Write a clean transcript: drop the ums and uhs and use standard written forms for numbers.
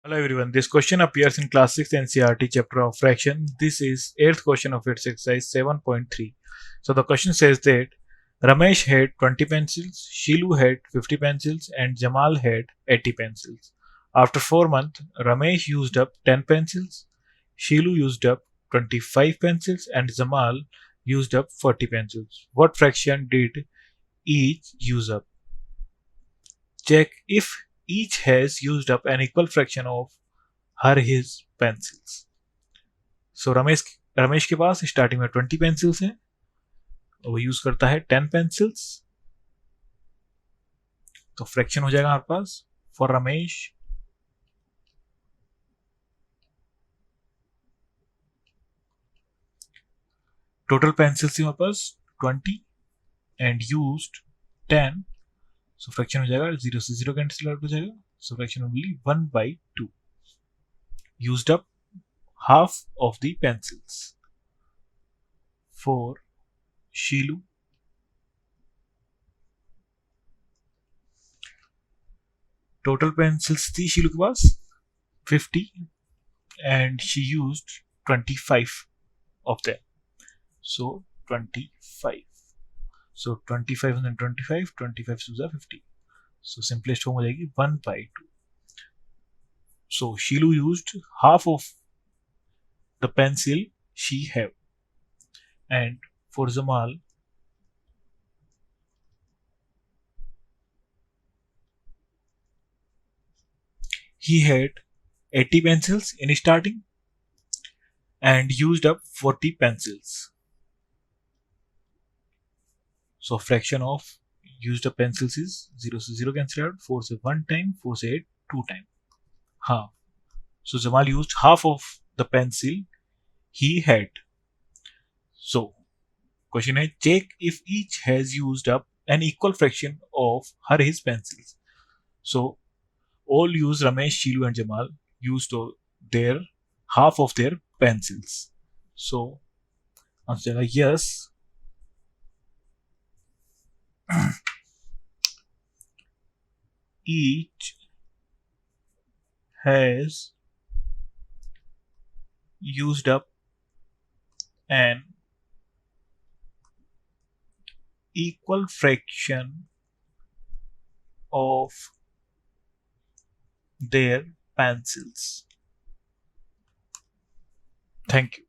Hello everyone, this question appears in Class 6 NCERT chapter of fraction. This is 8th question of its exercise 7.3. So the question says that Ramesh had 20 pencils, Sheelu had 50 pencils and Jamal had 80 pencils. After 4 months, Ramesh used up 10 pencils, Sheelu used up 25 pencils and Jamal used up 40 pencils. What fraction did each use up? Check if each has used up an equal fraction of her his pencils. So Ramesh के पास starting में 20 pencils हैं, वो use करता है 10 pencils. तो fraction हो जाएगा हमारे पास फॉर रमेश टोटल पेंसिल्स थी हमारे पास 20 एंड यूज्ड 10. सो फ्रैक्शन हो जाएगा 0 से 0 कैंसिल आउट हो जाएगा. So fraction will be 1/2. Used up half of the pencils. For Sheelu, total pencils थी शीलू के पास 50 and she used 25 of them. So 25. So 25 and 25, 25 to the 50. So simplest form हो जाएगी 1/2. So Sheelu used half of the pencil she have. And for Jamal, he had 80 pencils in starting and used up 40 pencils. So fraction of used up pencils is 0 से 0 cancel out, 4 से 1 time, 4 से 8 2 time. हाँ. So Jamal used half of the pencil he had. So question है check if each has used up an equal fraction of her his pencils. So all use Ramesh, Sheelu and Jamal used their half of their pencils. So answer है yes. Each has used up an equal fraction of their pencils. Thank you.